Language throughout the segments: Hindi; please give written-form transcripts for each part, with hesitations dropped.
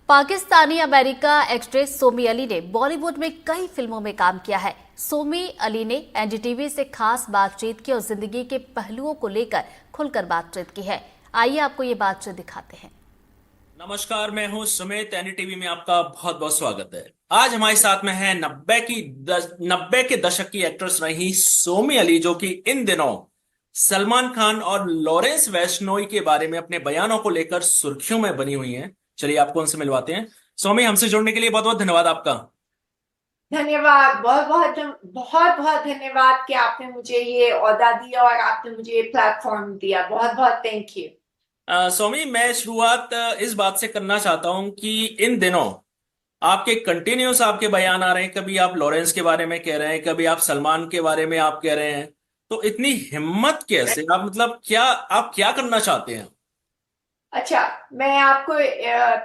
पाकिस्तानी अमेरिका एक्ट्रेस सोमी अली ने बॉलीवुड में कई फिल्मों में काम किया है। सोमी अली ने एनडीटीवी से खास बातचीत की और जिंदगी के पहलुओं को लेकर खुलकर बातचीत की है। आइए आपको ये बातचीत दिखाते हैं। नमस्कार, मैं हूं सुमित। एनडीटीवी में आपका बहुत बहुत स्वागत है। आज हमारे साथ में है नब्बे के दशक की एक्ट्रेस रही सोमी अली, जो कि इन दिनों सलमान खान और लॉरेंस वैश्नोई के बारे में अपने बयानों को लेकर सुर्खियों में बनी हुई हैं। चलिए आपको उनसे मिलवाते हैं। सोमी, हमसे जुड़ने के लिए बहुत बहुत धन्यवाद आपका। धन्यवाद, बहुत बहुत बहुत बहुत धन्यवाद कि आपने मुझे ये ओहदा दिया और आपने मुझे ये प्लेटफॉर्म दिया। बहुत बहुत थैंक यू। सौमी, मैं शुरुआत इस बात से करना चाहता हूं कि इन दिनों आपके कंटिन्यूस आपके बयान आ रहे हैं। कभी आप लॉरेंस के बारे में कह रहे हैं, कभी आप सलमान के बारे में आप कह रहे हैं। तो इतनी हिम्मत कैसे? आप मतलब क्या, आप क्या करना चाहते हैं? अच्छा, मैं आपको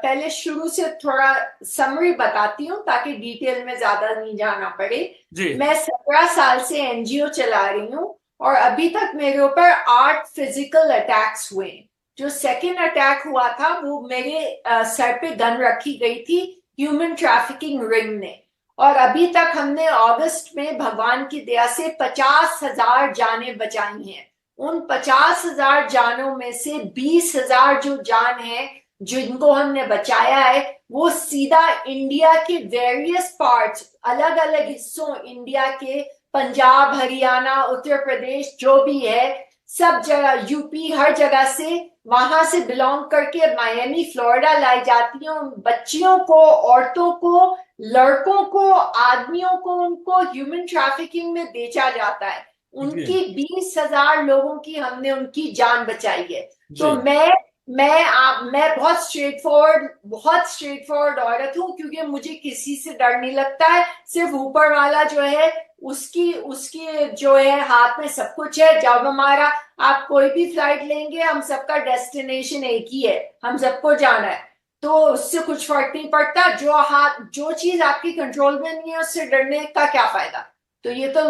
पहले शुरू से थोड़ा समरी बताती हूँ ताकि डिटेल में ज्यादा नहीं जाना पड़े। जी। मैं 17 साल से एनजीओ चला रही हूँ और अभी तक मेरे ऊपर 8 फिजिकल अटैक्स हुए। जो सेकेंड अटैक हुआ था वो मेरे सर पे गन रखी गई थी ह्यूमन ट्रैफिकिंग रिंग ने। और अभी तक हमने अगस्त में भगवान की दया से 50,000 जानें बचाई हैं। उन 50,000 जानों में से 20,000 जो जान है जिनको हमने बचाया है वो सीधा इंडिया के वेरियस पार्ट्स, अलग अलग हिस्सों इंडिया के, पंजाब, हरियाणा, उत्तर प्रदेश, जो भी है सब जगह, यूपी, हर जगह से, वहां से बिलोंग करके मायामी, फ्लोरिडा लाई जाती है। उन बच्चियों को, औरतों को, लड़कों को, आदमियों को, उनको ह्यूमन ट्रैफिकिंग में बेचा जाता है। उनकी 20,000 लोगों की हमने उनकी जान बचाई है। तो जी। मैं बहुत स्ट्रेट फॉरवर्ड औरत हूँ क्योंकि मुझे किसी से डर नहीं लगता है। सिर्फ ऊपर वाला जो है उसकी उसकी जो है हाथ में सब कुछ है। जब हमारा, आप कोई भी फ्लाइट लेंगे, हम सबका डेस्टिनेशन एक ही है, हम सबको जाना है। तो उससे कुछ फर्क नहीं पड़ता। जो चीज आपकी कंट्रोल में नहीं है उससे डरने का क्या फायदा। तो ये तो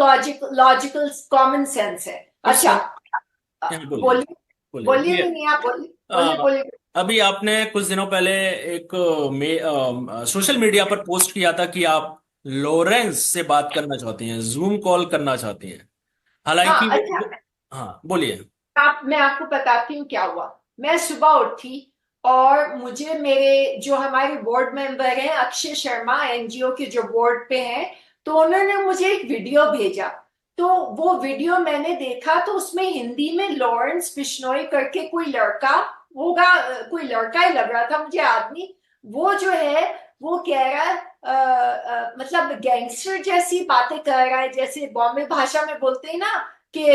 लॉजिकल कॉमन सेंस है। तो अच्छा, बोलिए। बोलिए। बोलिए बोलिए ये भी नहीं, आप बोलिए बोलिए आ, बोलिए। अभी आपने कुछ दिनों पहले एक सोशल मीडिया पर पोस्ट किया था कि आप लॉरेंस से बात करना चाहती हैं, जूम कॉल करना चाहती हैं। हालांकि हाँ, अच्छा, हाँ, बोलिए। मैं आपको बताती हूँ क्या हुआ। मैं सुबह उठी और मुझे मेरे जो हमारे बोर्ड मेंबर हैं, अक्षय शर्मा, एनजीओ के जो बोर्ड पे हैं, तो उन्होंने मुझे एक वीडियो भेजा। तो वो वीडियो मैंने देखा तो उसमें हिंदी में लॉरेंस बिश्नोई करके कोई लड़का होगा, कोई लड़का ही लग रहा था मुझे, आदमी। वो जो है वो कह रहा है, मतलब गैंगस्टर जैसी बातें कर रहा है, जैसे बॉम्बे भाषा में बोलते हैं ना कि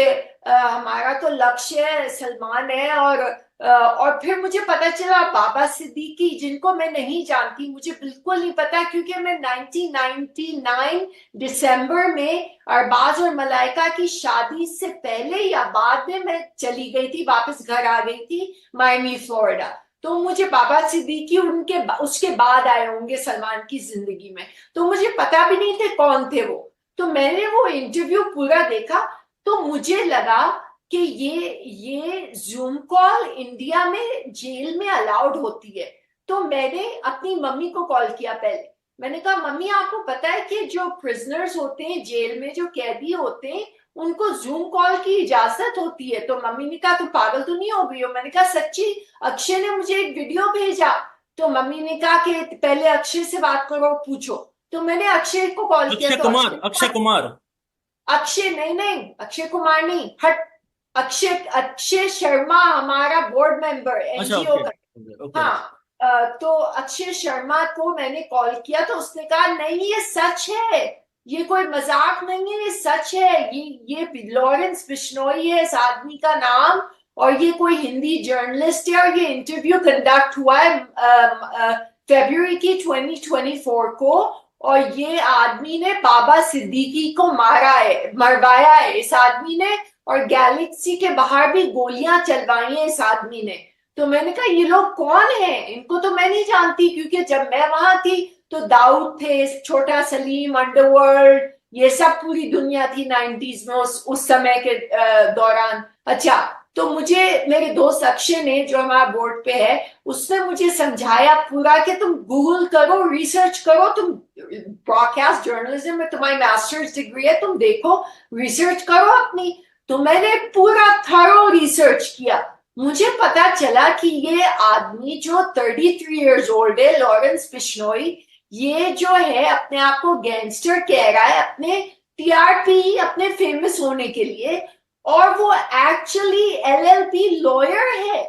हमारा तो लक्ष्य है सलमान है। और फिर मुझे पता चला बाबा सिद्दीकी, जिनको मैं नहीं जानती, मुझे बिल्कुल नहीं पता क्योंकि मैं 1999 दिसंबर में अरबाज और मलाइका की शादी से पहले या बाद में मैं चली गई थी, वापस घर आ गई थी मायमी, फ्लोरिडा। तो मुझे बाबा सिद्दीकी उसके बाद आए होंगे सलमान की जिंदगी में। तो मुझे पता भी नहीं थे कौन थे वो। तो मैंने वो इंटरव्यू पूरा देखा तो मुझे लगा कि ये जूम कॉल इंडिया में जेल में अलाउड होती है। तो मैंने अपनी मम्मी को कॉल किया पहले। मैंने कहा, मम्मी आपको पता है कि जो प्रिजनर्स होते हैं जेल में, जो कैदी होते हैं, उनको जूम कॉल की इजाजत होती है। तो मम्मी ने कहा, तुम पागल तो नहीं हो गई हो? मैंने कहा, सच्ची, अक्षय ने मुझे एक वीडियो भेजा। तो मम्मी ने कहा कि पहले अक्षय से बात करो, पूछो। तो मैंने अक्षय को कॉल किया अक्षय तो कुमार, अक्षय कुमार। अक्षय नहीं नहीं, अक्षय कुमार नहीं, हट। अक्षय अक्षय शर्मा हमारा बोर्ड मेंबर अच्छा, एनजीओ ओके का। ओके। हाँ, तो अक्षय शर्मा को मैंने कॉल किया तो उसने कहा, नहीं ये सच है, ये कोई मजाक नहीं है, ये सच है। ये लॉरेंस बिश्नोई है इस आदमी का नाम, और ये कोई हिंदी जर्नलिस्ट है, और ये इंटरव्यू कंडक्ट हुआ है फरवरी की 2024 को। और ये आदमी ने बाबा सिद्दीकी को मरवाया है इस आदमी ने, और गैलेक्सी के बाहर भी गोलियां चलवाई हैं इस आदमी ने। तो मैंने कहा, ये लोग कौन हैं? इनको तो मैं नहीं जानती क्योंकि जब मैं वहां थी तो दाऊद थे, छोटा सलीम, अंडरवर्ल्ड, ये सब पूरी दुनिया थी 90s में, उस समय के दौरान। अच्छा, तो मुझे मेरे दोस्त अक्षय ने, जो हमारा बोर्ड पे है, उसने मुझे समझाया पूरा कि तुम गूगल करो, रिसर्च करो, तुम ब्रॉडकास्ट जर्नलिज्म में तुम्हारी मास्टर्स डिग्री है, तुम देखो, रिसर्च करो अपनी। तो मैंने पूरा थरो रिसर्च किया। मुझे पता चला कि ये आदमी जो 33 इयर्स ओल्ड है, लॉरेंस बिश्नोई, ये जो है अपने आप को गैंगस्टर कह रहा है अपने टीआरपी, अपने फेमस होने के लिए, और वो एक्चुअली एलएलबी लॉयर है।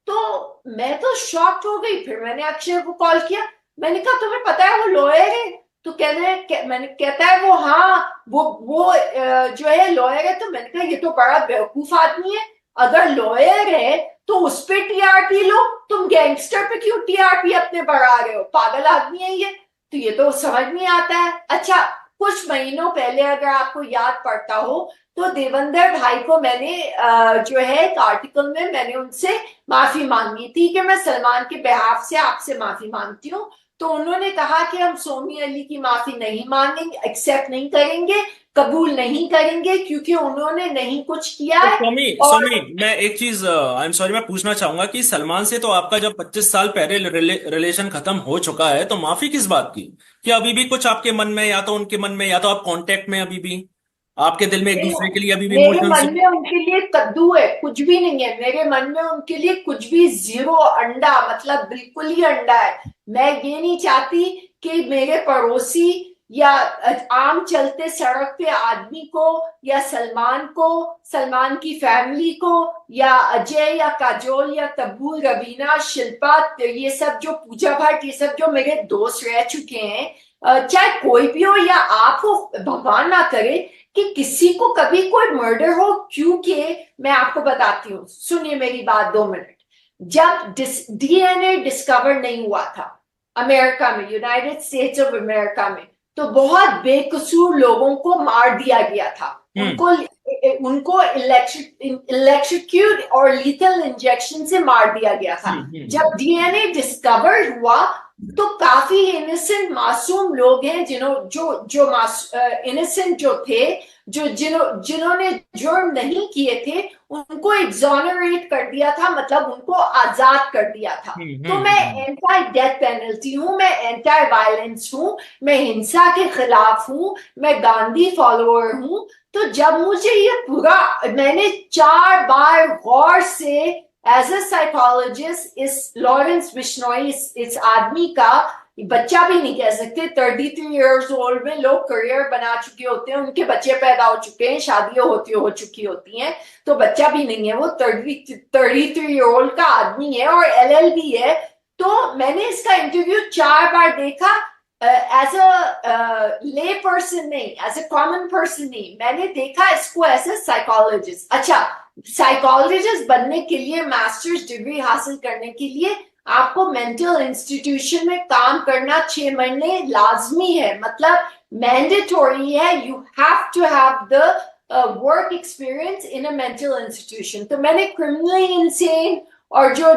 तो मैं तो शॉक्ड हो गई। फिर मैंने अक्षय को कॉल किया, मैंने कहा तुम्हें पता है वो लॉयर है? तो मैंने कहता है वो, हाँ वो जो है लॉयर है। तो मैंने कहा ये तो बड़ा बेवकूफ आदमी है, अगर लॉयर है तो उस पे टीआरपी लो, तुम गैंगस्टर पे क्यों टीआरपी अपने बढ़ा रहे हो? पागल आदमी है ये। तो ये तो समझ नहीं आता है। अच्छा, कुछ महीनों पहले अगर आपको याद पड़ता हो तो देवेंद्र भाई को मैंने जो है एक आर्टिकल में मैंने उनसे माफी मांगी थी कि मैं सलमान के बिहाफ से आपसे माफी मांगती हूँ। तो उन्होंने कहा कि हम सोमी अली की माफी नहीं मांगेंगे, एक्सेप्ट नहीं करेंगे, कबूल नहीं करेंगे, क्योंकि उन्होंने नहीं कुछ किया तो है। स्वामी और स्वामी मैं एक चीज, आई एम सॉरी, मैं पूछना चाहूंगा कि सलमान से तो आपका जब 25 साल पहले रिलेशन खत्म हो चुका है, तो माफी किस बात की? क्या अभी भी कुछ आपके मन में, या तो उनके मन में, या तो आप कांटेक्ट में अभी भी, आपके दिल में एक नहीं, दूसरे के लिए अभी भी मेरे इमोशंस? मन में उनके लिए कद्दू है, कुछ भी नहीं है मेरे मन में उनके लिए, कुछ भी, जीरो, अंडा, मतलब बिल्कुल ही अंडा है। मैं ये नहीं चाहती कि मेरे पड़ोसी या आम चलते सड़क पे आदमी को, या सलमान को, सलमान की फैमिली को, या अजय या काजोल या तब्बू, रवीना, शिल्पा, ये सब जो पूजा भट्ट, ये सब जो मेरे दोस्त रह चुके हैं, चाहे कोई भी हो या आप हो, भगवान ना करे कि किसी को कभी कोई मर्डर हो। क्योंकि मैं आपको बताती हूँ, सुनिए मेरी बात 2 मिनट। जब डीएनए डिस्कवर नहीं हुआ था अमेरिका में, यूनाइटेड स्टेट्स ऑफ अमेरिका में, तो बहुत बेकसूर लोगों को मार दिया गया था। उनको उनको इलेक्ट्रिक्यूट और लीथल इंजेक्शन से मार दिया गया था। जब डीएनए डिस्कवर हुआ तो काफी इनोसेंट मासूम लोग हैं जो इनोसेंट जो थे, जिन्होंने जुर्म नहीं किए थे, उनको एग्जोनरेट कर दिया था, मतलब उनको आजाद कर दिया था। तो मैं एंटी डेथ पेनल्टी हूं, मैं एंटी वायलेंस हूं, मैं हिंसा के खिलाफ हूं, मैं गांधी फॉलोअर हूं। तो जब मुझे ये पूरा, मैंने 4 बार गौर से एज अ साइकोलॉजिस्ट इस लॉरेंस बिश्नोई, इस आदमी का, बच्चा भी नहीं कह सकते, 33 इयर्स ओल्ड में लोग करियर बना चुके होते हैं, उनके बच्चे पैदा हो चुके हैं, शादियां हो चुकी होती हैं, तो बच्चा भी नहीं है, वो 33 ईयर ओल्ड का आदमी है और एलएलबी है। तो मैंने इसका इंटरव्यू 4 बार देखा, एज अ ले पर्सन नहीं, एज अ कॉमन पर्सन नहीं, मैंने देखा इसको एज अ साइकोलॉजिस्ट। अच्छा, साइकोलॉजिस्ट बनने के लिए, मास्टर्स डिग्री हासिल करने के लिए आपको मेंटल इंस्टीट्यूशन में काम करना 6 महीने लाजमी है, मतलब मैंडेटोरी है। You have to have the work experience in a mental institution. तो मैंने क्रिमिनली इंसेन और जो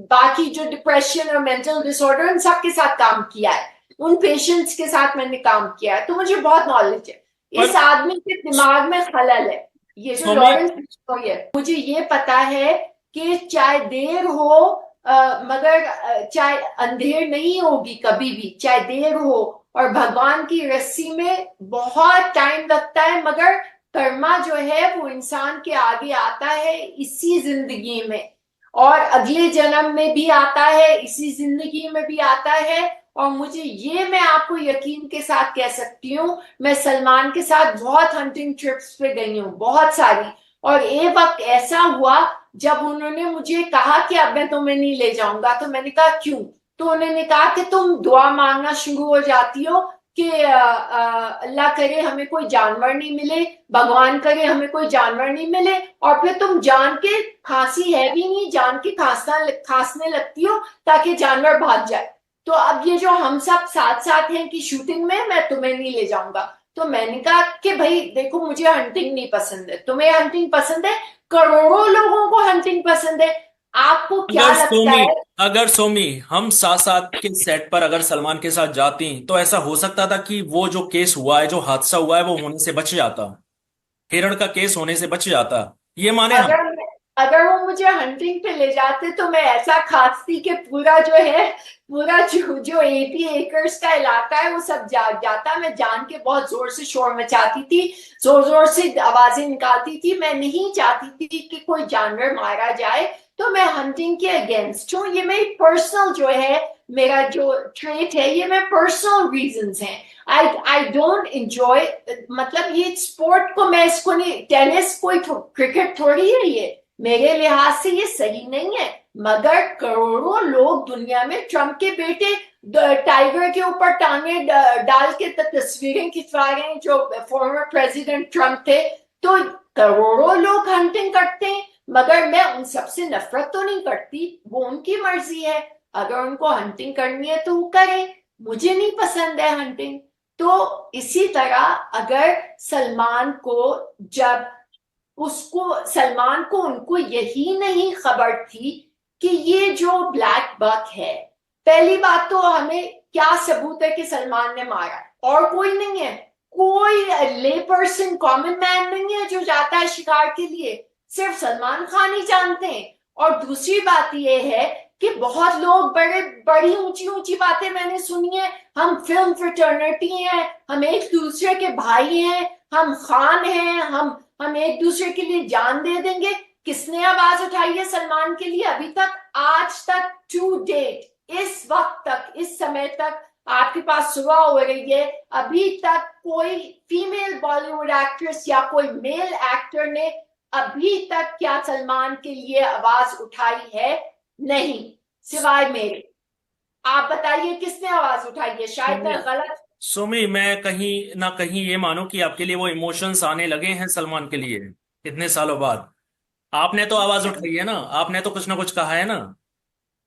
बाकी जो डिप्रेशन और मेंटल डिसऑर्डर, उन सब के साथ काम किया है, उन पेशेंट्स के साथ मैंने काम किया है, तो मुझे बहुत नॉलेज है। इस आदमी के दिमाग में खलल है, ये जो लॉरेंस बिश्नोई है। मुझे ये पता है कि चाहे देर हो, मगर चाहे अंधेर नहीं होगी कभी भी, चाहे देर हो, और भगवान की रस्सी में बहुत टाइम लगता है, मगर कर्मा जो है वो इंसान के आगे आता है इसी जिंदगी में, और अगले जन्म में भी आता है, इसी जिंदगी में भी आता है। और मुझे ये, मैं आपको यकीन के साथ कह सकती हूँ, मैं सलमान के साथ बहुत हंटिंग ट्रिप्स पे गई हूँ, बहुत सारी, और एक वक्त ऐसा हुआ जब उन्होंने मुझे कहा कि अब मैं तुम्हें नहीं ले जाऊंगा। तो मैंने कहा क्यों? तो उन्होंने कहा कि तुम दुआ मांगना शुरू हो जाती हो कि अल्लाह करे हमें कोई जानवर नहीं मिले, भगवान करे हमें कोई जानवर नहीं मिले, और फिर तुम जान के, खांसी है भी नहीं, जान के खांसने लगती हो ताकि जानवर भाग जाए। तो अब ये जो हम सब साथ साथ हैं कि शूटिंग में मैं तुम्हें नहीं ले जाऊंगा। तो मैंने कहा कि भाई देखो, मुझे हंटिंग नहीं पसंद है, तुम्हें हंटिंग पसंद है, करोड़ों लोगों को हंटिंग पसंद है, आपको क्या लगता है? अगर सोमी हम साथ साथ के सेट पर अगर सलमान के साथ जाती, तो ऐसा हो सकता था कि वो जो केस हुआ है, जो हादसा हुआ है, वो होने से बच जाता, हिरण का केस होने से बच जाता, ये माने हम? अगर अगर वो मुझे हंटिंग पे ले जाते तो मैं ऐसा खांसती कि पूरा जो है, पूरा जो 80 एकर्स का इलाका है वो सब जाग जाता। मैं जान के बहुत जोर से शोर मचाती थी, जोर जोर से आवाजें निकालती थी। मैं नहीं चाहती थी कि कोई जानवर मारा जाए, तो मैं हंटिंग के अगेंस्ट हूँ। ये मेरी पर्सनल जो है, मेरा जो ट्रेट है, ये मैं पर्सनल रीजंस हैं। आई डोंट एंजॉय, मतलब ये स्पोर्ट को मैं इसको नहीं, टेनिस कोई क्रिकेट थोड़ी है ये, मेरे लिहाज से ये सही नहीं है। मगर करोड़ों लोग दुनिया में ट्रम्प के बेटे टाइगर के ऊपर टांगे डाल के तस्वीरें खिंचवा रहे हैं, जो फॉर्मर प्रेसिडेंट ट्रम्प थे। तो करोड़ों लोग हंटिंग करते हैं, मगर मैं उन सबसे नफरत तो नहीं करती, वो उनकी मर्जी है। अगर उनको हंटिंग करनी है तो वो करें, मुझे नहीं पसंद है हंटिंग। तो इसी तरह अगर सलमान को, जब सलमान को उनको यही नहीं खबर थी कि ये जो ब्लैक बक है, पहली बात तो हमें क्या सबूत है कि सलमान ने मारा है? और कोई नहीं है, कोई ले पर्सन, कॉमन मैन नहीं है जो जाता है शिकार के लिए, सिर्फ सलमान खान ही जानते हैं। और दूसरी बात यह है कि बहुत लोग बड़ी ऊंची ऊंची बातें मैंने सुनी है, हम फिल्म फ्रेटर्निटी हैं, हम एक दूसरे के भाई हैं, हम खान हैं, हम एक दूसरे के लिए जान दे देंगे। किसने आवाज उठाई है सलमान के लिए अभी तक? आज तक, टू डेट, इस वक्त तक, इस समय तक, आपके पास सुबह हो रही है, अभी तक कोई फीमेल बॉलीवुड एक्ट्रेस या कोई मेल एक्टर ने अभी तक क्या सलमान के लिए आवाज उठाई है? नहीं, सिवाय मेरे। आप बताइए किसने आवाज उठाई है? शायद मैं गलत। सुमी, मैं कहीं ना कहीं ये मानूं कि आपके लिए वो इमोशंस आने लगे हैं सलमान के लिए इतने सालों बाद। आपने तो आवाज उठाई है ना, आपने तो कुछ ना कुछ कहा है ना।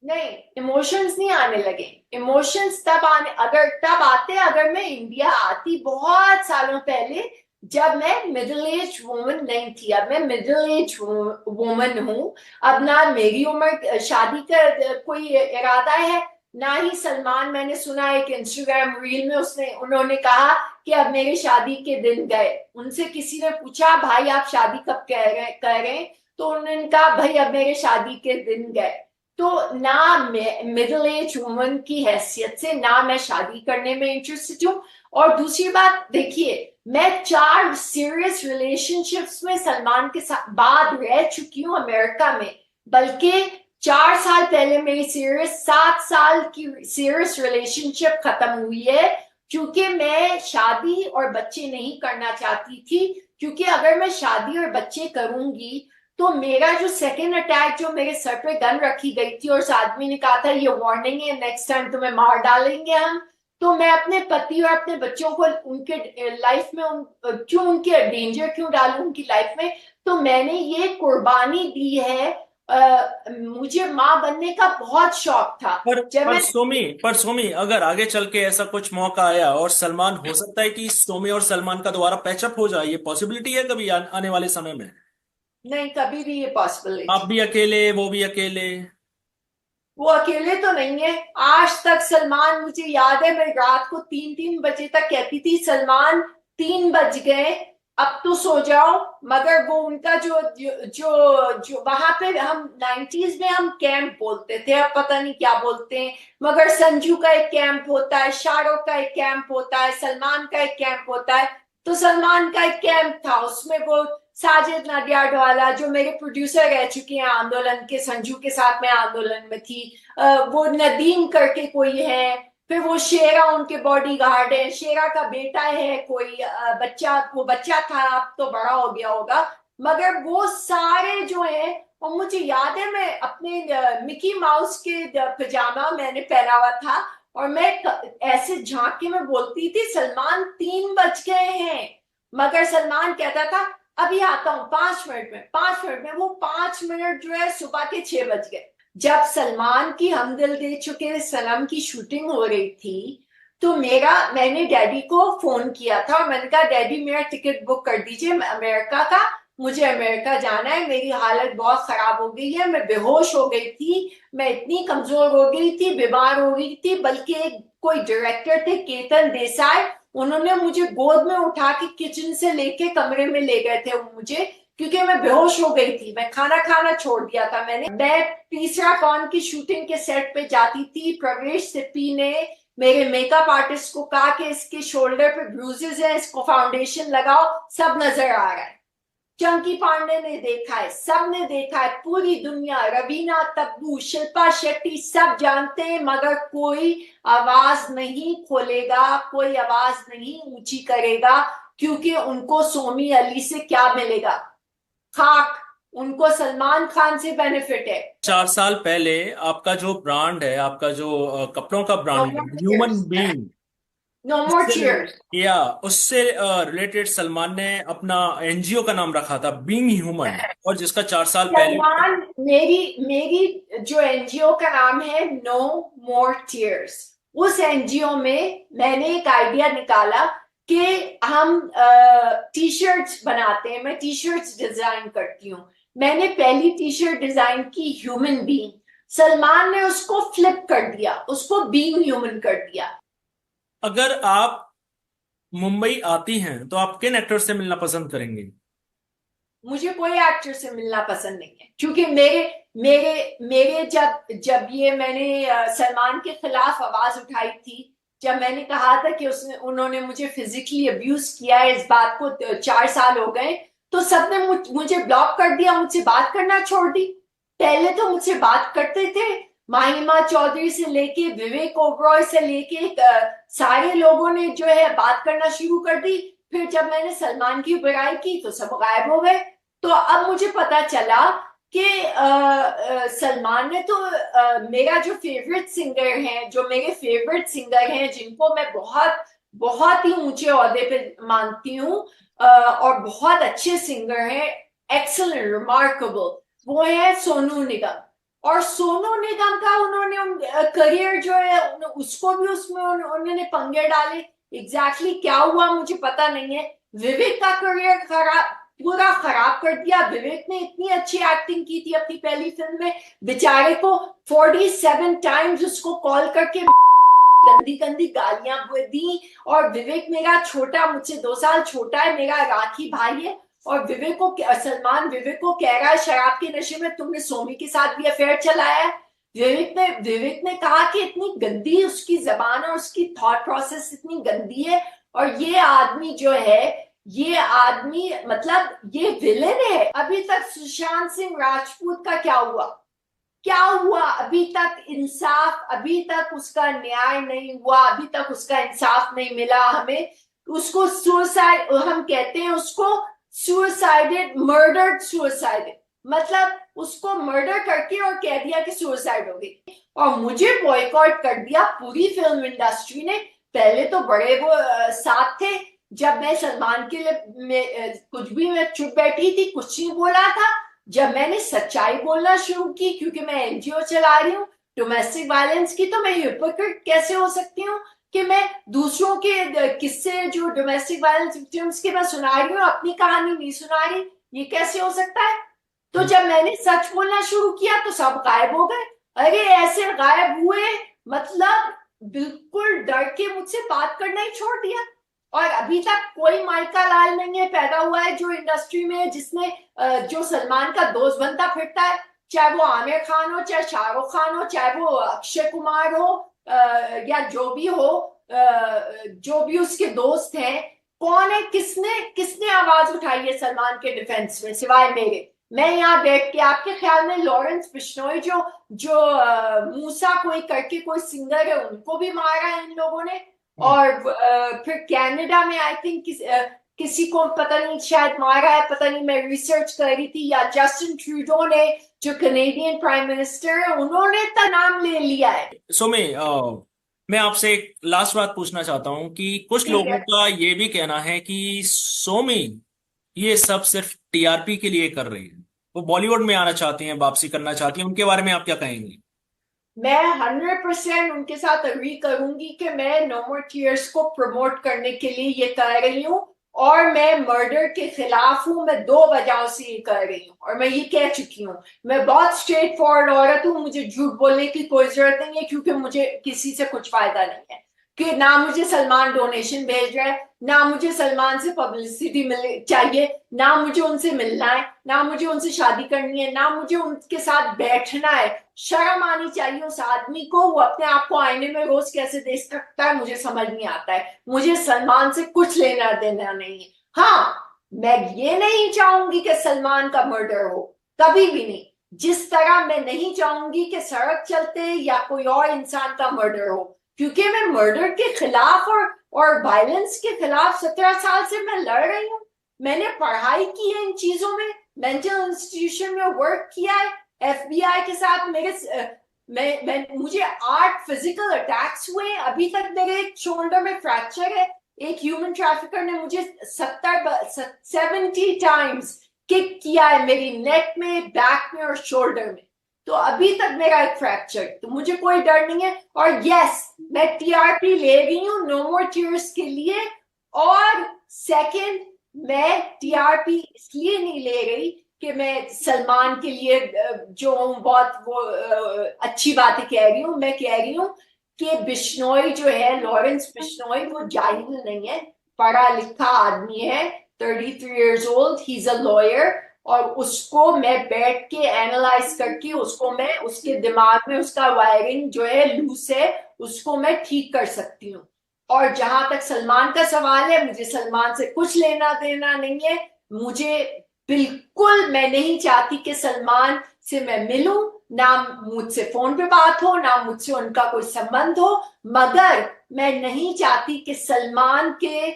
नहीं, इमोशंस नहीं आने लगे। इमोशंस तब आने, अगर तब आते अगर मैं इंडिया आती बहुत सालों पहले, जब मैं मिडिल एज वुमन नहीं थी। अब मैं मिडिल एज वुमन हूँ। अब ना मेरी उम्र शादी का कोई इरादा है, ना ही सलमान। मैंने सुना एक इंस्टाग्राम रील में उन्होंने कहा कि अब मेरे शादी के दिन गए। उनसे किसी ने पूछा, भाई आप शादी कब कर रहे हैं? तो उन्होंने कहा, भाई अब मेरे शादी के दिन गए। तो ना मिडिल एज वुमन की हैसियत से ना मैं शादी करने में इंटरेस्टेड हूँ। और दूसरी बात देखिए, मैं 4 सीरियस रिलेशनशिप्स में सलमान के साथ बाद रह चुकी हूँ अमेरिका में। बल्कि 4 साल पहले मेरी 7 साल की सीरियस रिलेशनशिप खत्म हुई है, क्योंकि मैं शादी और बच्चे नहीं करना चाहती थी। क्योंकि अगर मैं शादी और बच्चे करूंगी तो मेरा जो सेकेंड अटैक, जो मेरे सर पे गन रखी गई थी और उस आदमी ने कहा था ये वार्निंग है, नेक्स्ट टाइम तुम्हें मार डालेंगे हम, तो मैं अपने पति और अपने बच्चों को उनके लाइफ में क्यों, उनके डेंजर क्यों डालूं उनकी लाइफ में? तो मैंने ये कुर्बानी दी है। मुझे माँ बनने का बहुत शौक था। जब मैं पर सोमी, अगर आगे चल के ऐसा कुछ मौका आया और सलमान, हो सकता है कि सोमी और सलमान का दोबारा पैचअप हो जाए, ये पॉसिबिलिटी है कभी आने वाले समय में। नहीं, कभी भी ये पॉसिबल नहीं। आप भी अकेले, वो भी अकेले। वो अकेले तो नहीं है। आज तक सलमान, मुझे याद है मैं रात को 3-3 बजे तक कहती थी, सलमान 3 बज गए, अब तो सो जाओ। मगर वो उनका जो जो जो, जो वहां पे हम 90s में हम कैंप बोलते थे, अब पता नहीं क्या बोलते हैं। मगर संजू का एक कैंप होता है, शाहरुख का एक कैंप होता है, सलमान का एक कैंप होता है। तो सलमान का एक कैंप था, उसमें वो साजिद नडियाडवाला जो मेरे प्रोड्यूसर रह चुके हैं आंदोलन के, संजू के साथ मैं आंदोलन में थी, वो नदीम करके कोई है, फिर वो शेरा उनके बॉडी गार्ड है, शेरा का बेटा है कोई, बच्चा, वो बच्चा था, अब तो बड़ा हो गया होगा। मगर वो सारे जो है, और मुझे याद है मैं अपने मिकी माउस के पजामा मैंने पहना हुआ था, और मैं ऐसे झांक के मैं बोलती थी, सलमान 3 बज गए हैं। मगर सलमान कहता था, अभी आता हूँ 5 मिनट में, 5 मिनट में। वो 5 मिनट जो है सुबह के 6 बज गए। जब सलमान की हम दिल दे चुके सनम की शूटिंग हो रही थी, तो मैंने डैडी को फोन किया था और मैंने कहा, डैडी मेरा टिकट बुक कर दीजिए अमेरिका का, मुझे अमेरिका जाना है, मेरी हालत बहुत खराब हो गई है, मैं बेहोश हो गई थी, मैं इतनी कमजोर हो गई थी, बीमार हो गई थी। बल्कि कोई डायरेक्टर थे, केतन देसाई, उन्होंने मुझे गोद में उठा के किचन से लेके कमरे में ले गए थे वो मुझे, क्योंकि मैं बेहोश हो गई थी, मैं खाना खाना छोड़ दिया था मैंने। मैं तीसरा कौन की शूटिंग के सेट पे जाती थी, प्रवेश सिप्पी ने मेरे मेकअप आर्टिस्ट को कहा कि इसके शोल्डर पे ब्रूजेस है, इसको फाउंडेशन लगाओ, सब नजर आ रहा है। चंकी पांडे ने देखा है, सबने देखा है, पूरी दुनिया, रवीना तब्बू, शिल्पा शेट्टी सब जानते हैं, मगर कोई आवाज नहीं खोलेगा, कोई आवाज नहीं ऊंची करेगा, क्योंकि उनको सोमी अली से क्या मिलेगा? खाक। उनको सलमान खान से बेनिफिट है। 4 साल पहले आपका जो ब्रांड है, आपका जो कपड़ों का नो ब्रांड है, more human cheers, being, no more cheers. या उससे रिलेटेड सलमान ने अपना एनजीओ का नाम रखा था बीइंग ह्यूमन, और जिसका 4 साल पहले। सलमान, मेरी मेरी जो एनजीओ का नाम है नो मोर टीयर्स, उस एनजीओ में मैंने एक आइडिया निकाला कि हम टी शर्ट्स बनाते हैं, मैं टी शर्ट्स डिजाइन करती हूँ। मैंने पहली टी शर्ट डिजाइन की ह्यूमन बीइंग, सलमान ने उसको फ्लिप कर दिया, उसको बीइंग ह्यूमन कर दिया। अगर आप मुंबई आती हैं तो आप किन एक्टर से मिलना पसंद करेंगे? मुझे कोई एक्टर से मिलना पसंद नहीं है, क्योंकि मेरे मेरे मेरे जब जब ये मैंने सलमान के खिलाफ आवाज उठाई थी, जब मैंने कहा था कि उसने उन्होंने मुझे फिजिकली अब्यूज किया है, इस बात को 4 साल हो गए, तो सबने मुझे ब्लॉक कर दिया, मुझसे बात करना छोड़ दी। पहले तो मुझसे बात करते थे, माहिमा चौधरी से लेके विवेक ओबरॉय से लेके सारे लोगों ने जो है बात करना शुरू कर दी। फिर जब मैंने सलमान की बुराई की तो सब गायब हो गए। तो अब मुझे पता चला कि सलमान ने तो मेरा जो फेवरेट सिंगर है, जो मेरे फेवरेट सिंगर हैं, जिनको मैं बहुत बहुत ही ऊंचे ओहदे पे मानती हूँ और बहुत अच्छे सिंगर हैं, एक्सीलेंट, रिमार्केबल, वो है सोनू निगम। और सोनू निगम का उन्होंने करियर जो है उसको भी उसमें उन्होंने पंगे डाले। एग्जैक्टली क्या हुआ मुझे पता नहीं है। विवेक का करियर पूरा खराब कर दिया। विवेक ने इतनी अच्छी एक्टिंग की थी अपनी पहली फिल्म में, बेचारे को 47 टाइम्स उसको कॉल करके गंदी गंदी गालियां दी। और विवेक मेरा छोटा, मुझसे 2 साल छोटा है, मेरा राखी भाई है, और विवेक को सलमान विवेक को कह रहा है शराब के नशे में तुमने सोमी के साथ भी अफेयर चलाया है। विवेक ने कहा कि इतनी गंदी उसकी जबान और उसकी थॉट प्रोसेस इतनी गंदी है। और ये आदमी जो है, ये आदमी मतलब ये विलेन है। अभी तक सुशांत सिंह राजपूत का क्या हुआ? क्या हुआ अभी तक? इंसाफ, अभी तक उसका न्याय नहीं हुआ, अभी तक उसका इंसाफ नहीं मिला हमें। उसको सुसाइड हम कहते हैं, उसको सुसाइडेड, मर्डर्ड सुसाइडेड, मतलब उसको मर्डर करके और कह दिया कि सुसाइड हो गई। और मुझे बॉयकॉट कर दिया पूरी फिल्म इंडस्ट्री ने। पहले तो बड़े वो साथ थे, जब मैं सलमान के लिए कुछ भी मैं चुप बैठी थी, कुछ नहीं बोला था। जब मैंने सच्चाई बोलना शुरू की, क्योंकि मैं एनजीओ चला रही हूँ डोमेस्टिक वायलेंस की, तो मैं हिपोक्रेट कैसे हो सकती हूँ कि मैं दूसरों के किस्से जो डोमेस्टिक वायलेंस विक्टिम्स के मैं सुना रही हूँ, अपनी कहानी नहीं सुना रही? ये कैसे हो सकता है? तो जब मैंने सच बोलना शुरू किया तो सब गायब हो गए। अरे ऐसे गायब हुए, मतलब बिल्कुल डर के मुझसे बात करना ही छोड़ दिया। और अभी तक कोई माइका लाल नहीं है पैदा हुआ है जो इंडस्ट्री में जिसने जो सलमान का दोस्त बनता फिरता है, चाहे वो आमिर खान हो, चाहे शाहरुख खान हो, चाहे वो अक्षय कुमार हो, या जो भी हो, जो भी उसके दोस्त हैं। कौन है, किसने किसने आवाज उठाई है सलमान के डिफेंस में सिवाय मेरे? मैं यहाँ बैठ के, आपके ख्याल में लॉरेंस बिश्नोई जो जो मूसा कोई करके कोई सिंगर है, उनको भी मारा है इन लोगों ने? और फिर कनाडा में आई थिंक किसी को पता नहीं शायद मारा है, पता नहीं, मैं रिसर्च कर रही थी। या जस्टिन ट्रूडो ने, जो कनेडियन प्राइम मिनिस्टर है, उन्होंने तो नाम ले लिया है। सोमे, मैं आपसे एक लास्ट बात पूछना चाहता हूं कि कुछ ठीक लोगों है। का ये भी कहना है कि सोमी ये सब सिर्फ टीआरपी के लिए कर रही है, वो बॉलीवुड में आना चाहती हैं, वापसी करना चाहती हैं, उनके बारे में आप क्या कहेंगे? मैं 100% उनके साथ अग्री करूंगी कि मैं नो मोर टीयर्स को प्रमोट करने के लिए ये कर रही हूँ, और मैं मर्डर के खिलाफ हूँ। मैं 2 वजहों से ये कर रही हूँ, और मैं ये कह चुकी हूँ। मैं बहुत स्ट्रेट फॉरवर्ड औरत हूँ, मुझे झूठ बोलने की कोई जरूरत नहीं है, क्योंकि मुझे किसी से कुछ फायदा नहीं है। कि ना मुझे सलमान डोनेशन भेज रहा है, ना मुझे सलमान से पब्लिसिटी मिल चाहिए, ना मुझे उनसे मिलना है, ना मुझे उनसे शादी करनी है, ना मुझे उनके साथ बैठना है। शर्म आनी चाहिए उस आदमी को। वो अपने आप को आईने में रोज कैसे देख सकता है मुझे समझ नहीं आता है। मुझे सलमान से कुछ लेना देना नहीं है। हाँ, मैं ये नहीं चाहूंगी कि सलमान का मर्डर हो, कभी भी नहीं। जिस तरह मैं नहीं चाहूंगी कि सड़क चलते या कोई और इंसान का मर्डर हो, क्योंकि मैं मर्डर के खिलाफ और वायलेंस के खिलाफ 17 साल से मैं लड़ रही हूँ। मैंने पढ़ाई की है इन चीजों में, मेंटल इंस्टीट्यूशन में वर्क किया है, FBI के साथ मुझे 8 फिजिकल अटैक्स हुए। अभी तक मेरे शोल्डर में फ्रैक्चर है। एक ह्यूमन ट्रैफिकर ने मुझे 70 टाइम्स किक किया है मेरी नेक में, बैक में और शोल्डर में। तो अभी तक मेरा एक फ्रैक्चर, तो मुझे कोई डर नहीं है। और यस, मैं TRP ले रही हूँ नो मोर टीयर्स के लिए। और सेकंड, मैं TRP इसलिए नहीं ले रही कि मैं सलमान के लिए जो बहुत वो अच्छी बातें कह रही हूँ। मैं कह रही हूँ कि बिश्नोई जो है, लॉरेंस बिश्नोई, वो जाहिल नहीं है, पढ़ा लिखा आदमी है, 33 years old, he's a lawyer। और उसको मैं बैठ के एनालाइज करके उसको मैं उसके दिमाग में उसका वायरिंग जो है लूज है उसको मैं ठीक कर सकती हूँ। और जहां तक सलमान का सवाल है, मुझे सलमान से कुछ लेना देना नहीं है। मुझे बिल्कुल, मैं नहीं चाहती कि सलमान से मैं मिलूं, ना मुझसे फोन पे बात हो, ना मुझसे उनका कोई संबंध हो। मगर मैं नहीं चाहती कि सलमान के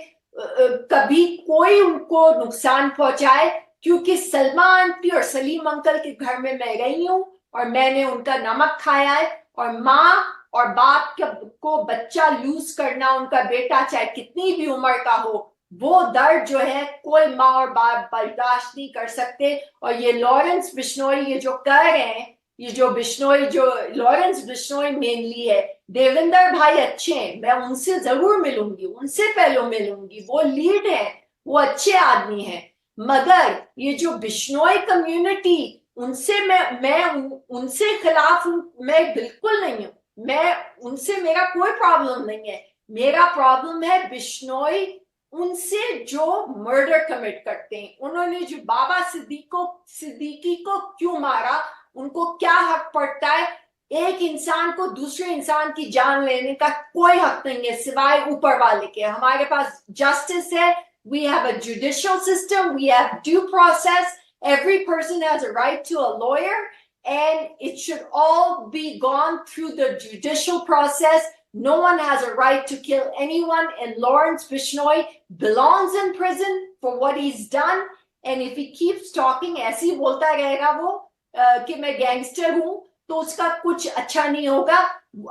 कभी कोई उनको नुकसान पहुंचाए, क्योंकि सलमान आंटी और सलीम अंकल के घर में मैं गई हूँ और मैंने उनका नमक खाया है। और माँ और बाप को बच्चा लूज करना, उनका बेटा चाहे कितनी भी उम्र का हो, वो दर्द जो है कोई माँ और बाप बर्दाश्त नहीं कर सकते। और ये लॉरेंस बिश्नोई ये जो कर रहे हैं, ये जो बिश्नोई, जो लॉरेंस बिश्नोई मेनली है, देवेंद्र भाई अच्छे हैं, मैं उनसे जरूर मिलूंगी, उनसे पहले मिलूंगी, वो लीड है, वो अच्छे आदमी हैं। मगर ये जो बिश्नोई कम्युनिटी, उनसे मैं उनसे खिलाफ मैं बिल्कुल नहीं हूं। मैं उनसे, मेरा कोई प्रॉब्लम नहीं है। मेरा प्रॉब्लम है बिश्नोई उनसे जो मर्डर कमिट करते हैं। उन्होंने जो बाबा सिद्दीकी को क्यों मारा, उनको क्या हक पड़ता है? एक इंसान को दूसरे इंसान की जान लेने का कोई हक नहीं है सिवाय ऊपर वाले के। हमारे पास जस्टिस है, we have a judicial system, we have due process, every person has a right to a lawyer, and it should all be gone through the judicial process. No one has a right to kill anyone, and Lawrence Bishnoi belongs in prison for what he's done. And if he keeps talking ऐसे ही बोलता रहेगा वो कि मैं गैंगस्टर हूं, तो उसका कुछ अच्छा नहीं होगा।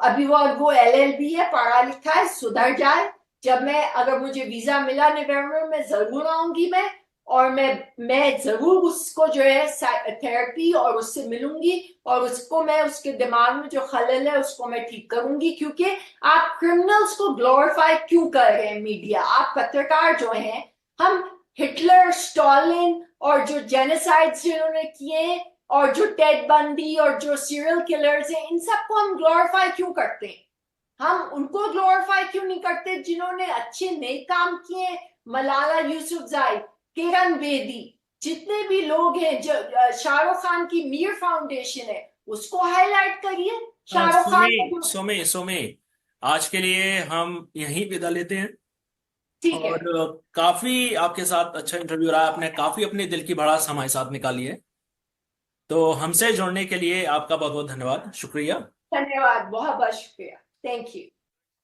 अभी वो LLB है, पढ़ा लिखा है, सुधर जाए। जब अगर मुझे वीजा मिला नवंबर में, जरूर आऊंगी मैं। और मैं जरूर उसको जो है थेरेपी और उससे मिलूंगी, और उसको मैं उसके दिमाग में जो खलल है उसको मैं ठीक करूंगी। क्योंकि आप क्रिमिनल्स को ग्लोरीफाई क्यों कर रहे हैं मीडिया? आप पत्रकार जो हैं, हम हिटलर, स्टॉलिन और जो जेनोसाइड्स जिन्होंने किए, और जो टेड बंडी और जो सीरियल किलर्स हैं, इन सबको हम ग्लोरीफाई क्यों करते हैं? हम उनको ग्लोरीफाई क्यों नहीं करते जिन्होंने अच्छे नए काम किए? मलाला यूसुफजाई, किरण बेदी, जितने भी लोग हैं, जो शाहरुख खान की मीर फाउंडेशन है, उसको हाईलाइट करिए। शाहरुख खान सोमे, आज के लिए हम यहीं विदा लेते हैं। ठीक है। और काफी आपके साथ अच्छा इंटरव्यू रहा, आपने काफी अपने दिल की भड़ास हमारे साथ निकाली है। तो हमसे जुड़ने के लिए आपका बहुत बहुत धन्यवाद, शुक्रिया। धन्यवाद, बहुत बहुत शुक्रिया। Thank you.